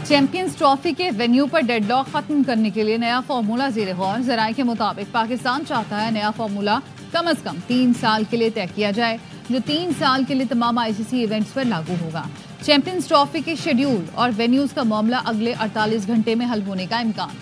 Champions trophy के venue पर deadlock खत्म करने के लिए नया फार्मूला ज़ेरे गौर। ज़राए के मुताबिक पाकिस्तान चाहता है नया फार्मूला कम अज कम 3 साल के लिए तय किया जाए, जो 3 साल के लिए तमाम आईसीसी इवेंट्स पर लागू होगा। चैंपियंस ट्रॉफी के शेड्यूल और वेन्यूज का मामला अगले 48 घंटे में हल होने का इम्कान।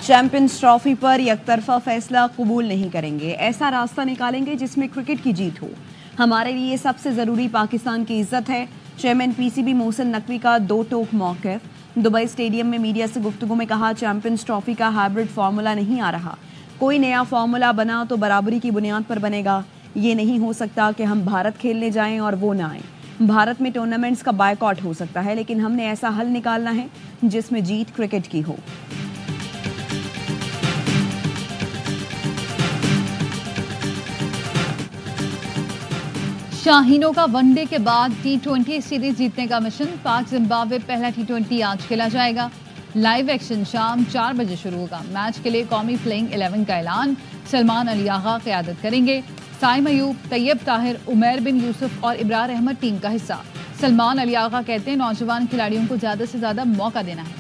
चैंपियंस ट्रॉफी पर एकतरफा फैसला कबूल नहीं करेंगे। ऐसा रास्ता निकालेंगे जिसमें क्रिकेट की जीत हो। हमारे लिए सबसे जरूरी पाकिस्तान की इज्जत है। चेयरमैन पीसीबी मोहसिन नकवी का दो टोक मौक़िफ़। दुबई स्टेडियम में मीडिया से गुफ्तगू में कहा, चैंपियंस ट्रॉफी का हाइब्रिड फार्मूला नहीं आ रहा। कोई नया फार्मूला बना तो बराबरी की बुनियाद पर बनेगा। ये नहीं हो सकता कि हम भारत खेलने जाएं और वो ना आए। भारत में टूर्नामेंट्स का बायकॉट हो सकता है, लेकिन हमने ऐसा हल निकालना है जिसमें जीत क्रिकेट की हो। शाहीनों का वनडे के बाद T20 सीरीज जीतने का मिशन। पाक जिम्बाब्वे पहला T20 आज खेला जाएगा। लाइव एक्शन शाम 4 बजे शुरू होगा। मैच के लिए कौमी प्लेइंग 11 का ऐलान। सलमान अली आगा क़यादत करेंगे। साइम अयूब, तैयब ताहिर, उमैर बिन यूसुफ और इब्रार अहमद टीम का हिस्सा। सलमान अली आगा कहते हैं, नौजवान खिलाड़ियों को ज़्यादा से ज़्यादा मौका देना है।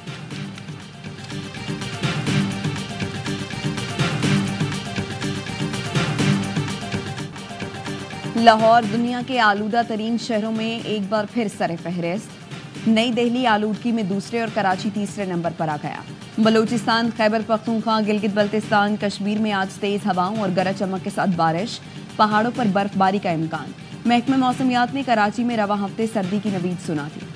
लाहौर दुनिया के आलूदा तरीन शहरों में एक बार फिर सरे फहरिस्त। नई दिल्ली आलूदगी में दूसरे और कराची तीसरे नंबर पर आ गया। बलूचिस्तान, खैबर पख्तूनख्वा, गिलगित बल्तिस्तान, कश्मीर में आज तेज हवाओं और गरज चमक के साथ बारिश। पहाड़ों पर बर्फबारी का इम्कान। महकमे मौसमियात ने कराची में रवा हफ्ते सर्दी की नवीद सुना दी।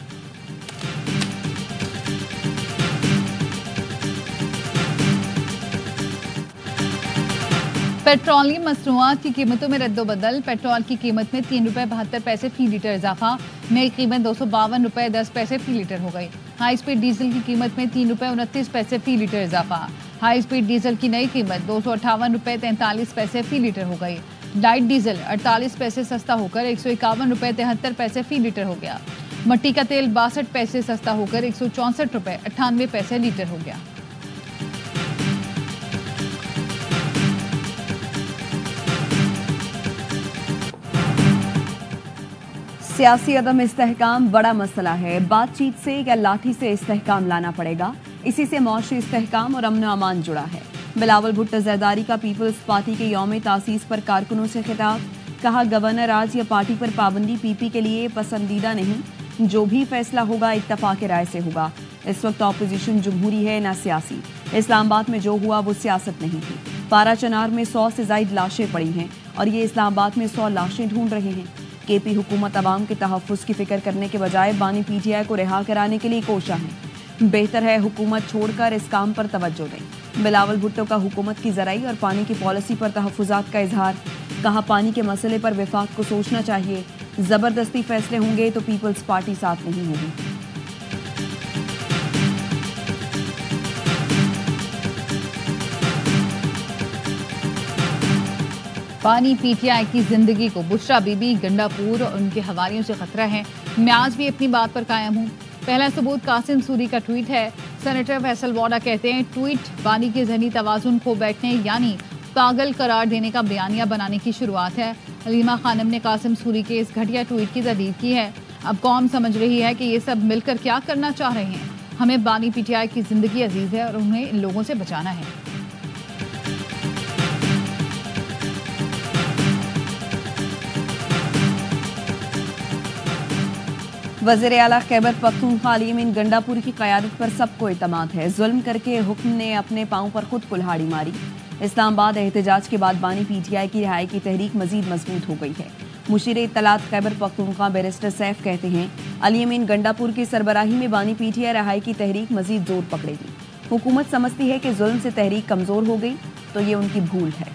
पेट्रोलियम मसनूआत की कीमतों में रद्दोबदल। पेट्रोल की कीमत में 3 रुपये 72 पैसे फी लीटर इजाफा। नई कीमत 252 रुपये 10 पैसे फी लीटर हो गई। हाई स्पीड डीजल की कीमत में 3 रुपये 29 पैसे फी लीटर इजाफा। हाई स्पीड डीजल की नई कीमत 258 रुपये 43 पैसे फी लीटर हो गई। लाइट डीजल 48 पैसे सस्ता होकर 151 रुपये 73 पैसे फी लीटर हो गया। मट्टी का तेल 62 पैसे सस्ता होकर 164 रुपये 98 पैसे लीटर हो गया। सियासी अदम इस्तेहकाम बड़ा मसला है। बातचीत से या लाठी से इस्तेहकाम लाना पड़ेगा। इसी से मौशी इस्तेहकाम और अमन अमान जुड़ा है। बिलावल भुट्टो जरदारी का पीपल्स पार्टी के यौम तासीस पर कारकुनों से खिताब। कहा, गवर्नर आज या पार्टी पर पाबंदी पीपी के लिए पसंदीदा नहीं। जो भी फैसला होगा इत्तफाक राय से होगा। इस वक्त ऑपोजिशन जमहूरी है, न सियासी। इस्लामाबाद में जो हुआ वो सियासत नहीं थी। पारा चनार में 100 से ज्यादा लाशें पड़ी हैं और ये इस्लामाबाद में 100 लाशें ढूंढ रहे हैं। केपी हुकूमत अवाम के तहफ़्फ़ुज़ की फिक्र करने के बजाय बानी पीटीआई को रिहा कराने के लिए कोशा है। बेहतर है हुकूमत छोड़कर इस काम पर तवज्जो दें। बिलावल भुट्टो का हुकूमत की ज़राई और पानी की पॉलिसी पर तहफ़्फ़ुज़ात का इजहार। कहा, पानी के मसले पर विफाक को सोचना चाहिए। ज़बरदस्ती फैसले होंगे तो पीपल्स पार्टी साथ नहीं होगी। पानी पीटीआई की जिंदगी को बुशरा बीबी, गंडापुर और उनके हवारियों से खतरा है। मैं आज भी अपनी बात पर कायम हूँ। पहला सबूत कासिम सूरी का ट्वीट है। सेनेटर फैसल वाडा कहते हैं, ट्वीट पानी के ज़हनी तवाज़ुन खो बैठने यानी पागल करार देने का बयानिया बनाने की शुरुआत है। हलीमा खानम ने कासिम सूरी के इस घटिया ट्वीट की तस्दीक की है। अब कौम समझ रही है कि ये सब मिलकर क्या करना चाह रहे हैं। हमें बानी पीटीआई की जिंदगी अजीज है और उन्हें इन लोगों से बचाना है। वज़ीर आला खैबर पख्तूनख्वा अली अमीन गंडापुर की क़यादत पर सबको इत्मीनान है। जुल्म करके हुक्म ने अपने पाँव पर खुद कुल्हाड़ी मारी। इस्लामाबाद एहतजाज के बाद बानी पीटीआई की रिहाई की तहरीक मजीद मजबूत हो गई है। मुशीर इत्तलात खैबर पख्तूनख्वा बैरिस्टर सैफ कहते हैं, अली अमीन गंडापुर की सरबराही में बानी पीटीआई रिहाई की तहरीक मजीद जोर पकड़ेगी। हुकूमत समझती है कि जुल्म से तहरीक कमज़ोर हो गई तो ये उनकी भूल है।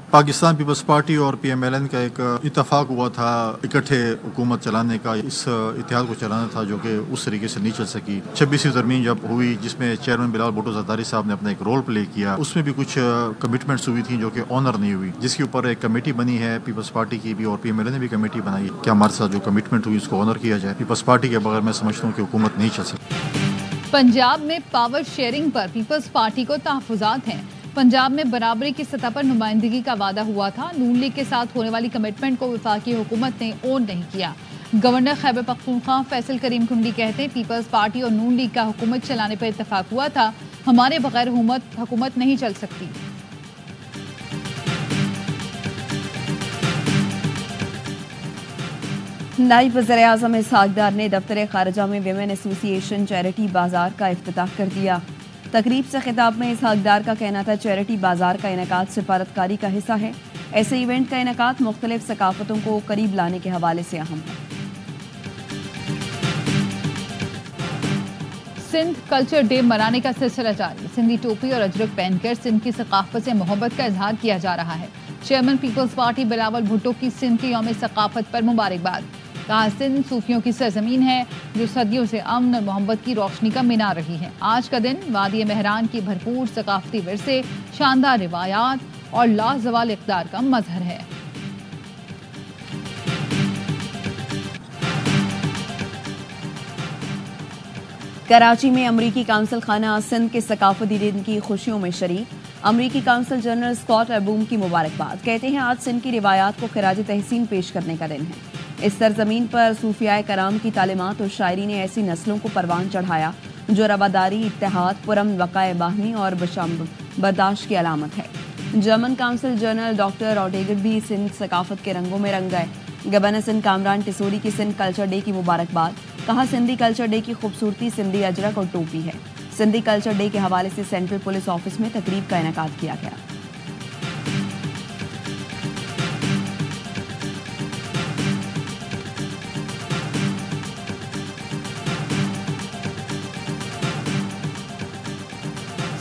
पाकिस्तान पीपल्स पार्टी और PMLN का एक इत्तेफाक हुआ था इकट्ठे हुकूमत चलाने का, इस इत्तेहाद को चलाना था, जो कि उस तरीके से नहीं चल सकी। 26वीं तरमीम जब हुई, जिसमें चेयरमैन बिलावल भुट्टो ज़रदारी साहब ने अपना एक रोल प्ले किया, उसमें भी कुछ कमिटमेंट्स हुई थी जो कि ऑनर नहीं हुई, जिसके ऊपर एक कमेटी बनी है पीपल्स पार्टी की भी और PMLN ने भी कमेटी बनाई कि हमारे साथ जो कमिटमेंट हुई उसको ऑनर किया जाए। पीपल्स पार्टी के बगैर मैं समझता हूँ कि हुकूमत नहीं चल सकती। पंजाब में पावर शेयरिंग पर पीपल्स पार्टी को तहफ़्फ़ुज़ात हैं। पंजाब में बराबरी की सतह पर नुमाइंदगी का वादा हुआ था। नून लीग के साथ होने वाली कमिटमेंट को वफाकी हुकूमत ने ऑन नहीं किया। गवर्नर खैबर पख्तूनख्वा फैसल करीम खुंडी कहते हैं, पीपल्स पार्टी और नून लीग का हुकूमत चलाने पर इत्तेफाक हुआ था, हमारे बगैर हुकूमत नहीं चल सकती। नायब वज़ीर-ए-आज़म इसहाक डार ने दफ्तर खारजा में विमेन एसोसिएशन चैरिटी बाजार का इफ्तिताह कर दिया। तकरीब से खिताब में इसहाक डार का कहना था, चैरिटी बाजार का इनेकाद सिफारतकारी का हिस्सा है। ऐसे इवेंट का इनेकाद मुख्तलिफ सकाफतों को करीब लाने के हवाले से अहम है। सिंध कल्चर डे मनाने का सिलसिला जारी। सिंधी टोपी और अजरक पहनकर सिंध की सकाफत से मोहब्बत का इजहार किया जा रहा है। Chairman People's Party Bilawal Bhutto की सिंध के यौम सकाफत पर मुबारकबाद। कहा, सिंध सूफियों की सरजमीन है जो सदियों से अमन और मोहब्बत की रोशनी का मीनार रही है। आज का दिन वादी मेहरान की भरपूर सकाफती विरसे, शानदार रिवायात और लाजवाल इक़दार का मजहर है। कराची में अमरीकी काउंसिल खाना सिंध के सकाफती दिन की खुशियों में शरीक। अमरीकी काउंसिल जनरल स्कॉट अबूम की मुबारकबाद। कहते हैं, आज सिंध की रिवायात को खिराज तहसीन पेश करने का दिन है। इस सरजमीन पर सूफियाए कराम की तालीमात और शायरी ने ऐसी नस्लों को परवान चढ़ाया जो रवादारी, इत्तेहाद, पुरम वक़ाए बाहमी और बर्दाश्त की अलामत है। जर्मन काउंसिल जनरल डॉक्टर ऑटेगर भी सिंध सकाफत के रंगों में रंग गए। गवर्नर सिंध कामरान टिसोरी की सिंध कल्चर डे की मुबारकबाद। कहा, सिंधी कल्चर डे की खूबसूरती सिंधी अजरक और टोपी है। सिंधी कल्चर डे के हवाले से सेंट्रल पुलिस ऑफिस में तकरीब का इनेकाद किया गया।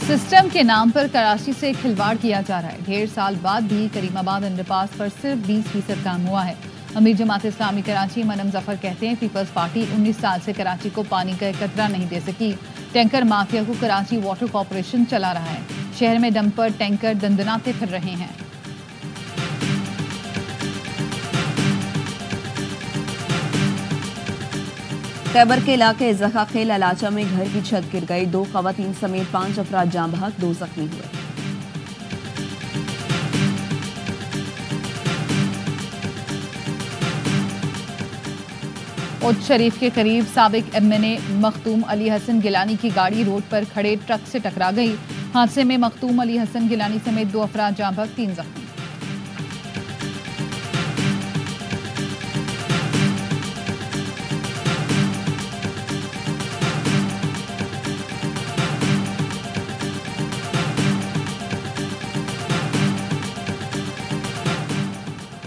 सिस्टम के नाम पर कराची से खिलवाड़ किया जा रहा है। 1.5 साल बाद भी करीमाबाद अंडरपास पर सिर्फ 20% काम हुआ है। अमीर जमात इस्लामी कराची मनम जफर कहते हैं, पीपल्स पार्टी 19 साल से कराची को पानी का एक कतरा नहीं दे सकी। टैंकर माफिया को कराची वाटर कॉरपोरेशन चला रहा है। शहर में डंपर टैंकर दंदनाते फिर रहे हैं। खैबर के इलाके जखा खेल अलाचा में घर की छत गिर गई। 2 खवातीन समेत 5 अफराद जाँ बहक, 2 जख्मी हुए। उच्च शरीफ के करीब साबिक MNA मखतूम अली हसन गिलानी की गाड़ी रोड पर खड़े ट्रक से टकरा गई। हादसे में मखतूम अली हसन गिलानी समेत 2 अफराद जाँ बहक, 3 जख्मी।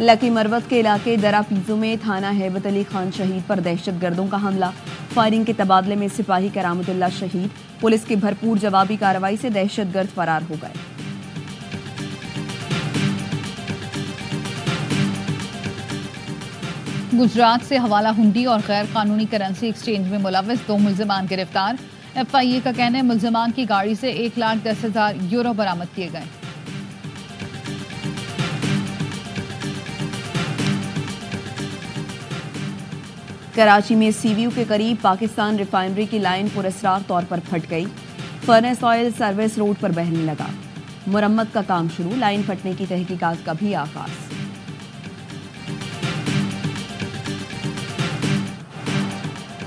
लकी मरवत के इलाके दरा पीजो में थाना हैबत अली खान शहीद पर दहशतगर्दों का हमला। फायरिंग के तबादले में सिपाही करामतुल्लाह शहीद। पुलिस की भरपूर जवाबी कार्रवाई से दहशतगर्द फरार हो गए। गुजरात से हवाला हुंडी और गैर कानूनी करेंसी एक्सचेंज में मुलविस 2 मुल्जिमान गिरफ्तार। FIA का कहना है, मुल्जिमान की गाड़ी से 1,10,000 यूरो बरामद किए गए। कराची में CVU के करीब पाकिस्तान रिफाइनरी की लाइन पुरस्कार तौर पर फट गई। फर्नेस ऑयल सर्विस रोड पर बहने लगा। मुरम्मत का काम शुरू। लाइन फटने की तहकीकात का भी आगाज।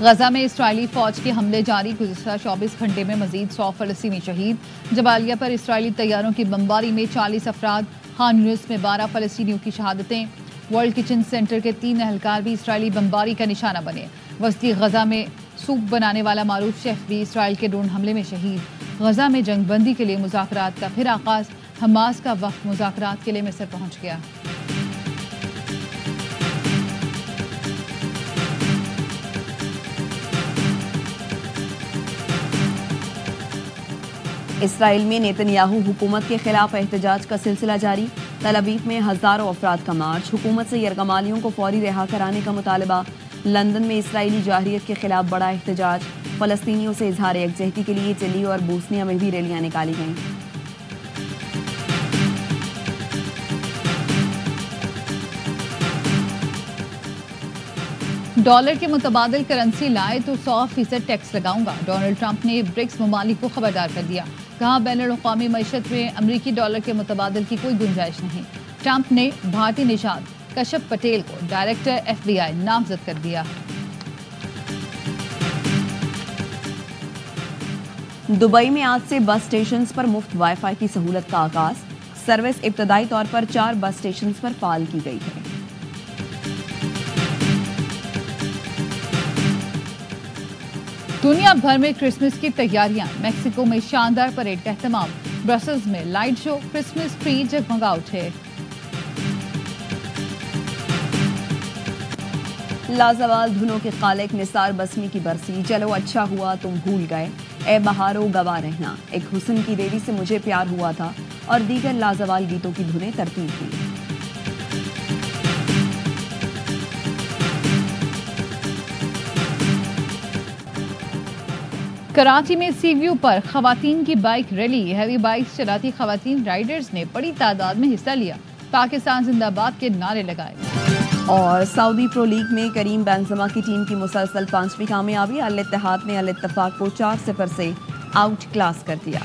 गजा में इस्राइली फौज के हमले जारी। गुज़िश्ता 24 घंटे में मजीद 100 फलस्तीनी शहीद। जबालिया पर इस्राइली तैयारों की बमबारी में 40 अफराद। खान यूनिस में 12 फलस्तीनियों की शहादतें। वर्ल्ड किचन सेंटर के 3 एहलकार भी इस्राइली बमबारी का निशाना बने। वस्ती गजा में सूप बनाने वाला मारूफ शेफ भी इसराइल के ड्रोन हमले में शहीद। गजा में जंगबंदी के लिए मुज़ाकरात का फिर आगाज। हमास का वक्त मुज़ाकरात के लिए मिस्र पहुंच गया। इसराइल में नेतन्याहू हुकूमत के खिलाफ एहतजाज का सिलसिला जारी। तल अवीव में हजारों अफराद का मार्च, हुकूमत से यरगमालियों को फौरी रिहा कराने का मुतालबा। लंदन में इसराइली जाहिरियत के खिलाफ बड़ा एहतजाज। फलस्तीनियों से इजहार यकजहती के लिए चिली और बोस्निया में भी रैलियां निकाली गईं। डॉलर के मुतबादिल करेंसी लाए तो 100% टैक्स लगाऊंगा। डोनाल्ड ट्रंप ने ब्रिक्स ममालिक को खबरदार कर दिया। कहा, बैनुल-अक़वामी मईशत में अमरीकी डॉलर के मुतबादिल की कोई गुंजाइश नहीं। ट्रंप ने भारतीय निषाद कश्यप पटेल को डायरेक्टर FBI नामजद कर दिया। दुबई में आज से बस स्टेशंस पर मुफ्त वाईफाई की सहूलत का आगाज। सर्विस इब्तदाई तौर पर 4 बस स्टेशंस पर फाल की गई है। दुनिया भर में क्रिसमस की तैयारियां। मेक्सिको में शानदार परेड का एहतमाम। ब्रसल्स में लाइट शो, क्रिसमस ट्री जगमगा उठे। लाजवाल धुनों के खालिक निसार बस्मी की बरसी। चलो अच्छा हुआ तुम भूल गए, ए बहारो गवा रहना, एक हुस्न की देवी से मुझे प्यार हुआ था और दीगर लाजवाल गीतों की धुनें तरतीब की। कराची में सीव्यू पर खवातीन की बाइक रैली। हैवी बाइक चलाती खवातीन राइडर्स ने बड़ी तादाद में हिस्सा लिया। पाकिस्तान जिंदाबाद के नारे लगाए। और सऊदी प्रो लीग में करीम बेंज़ेमा की टीम की मुसलसल 5वीं कामयाबी। अल इत्तेहाद ने अल इत्तेफाक को 4-0 से आउट क्लास कर दिया।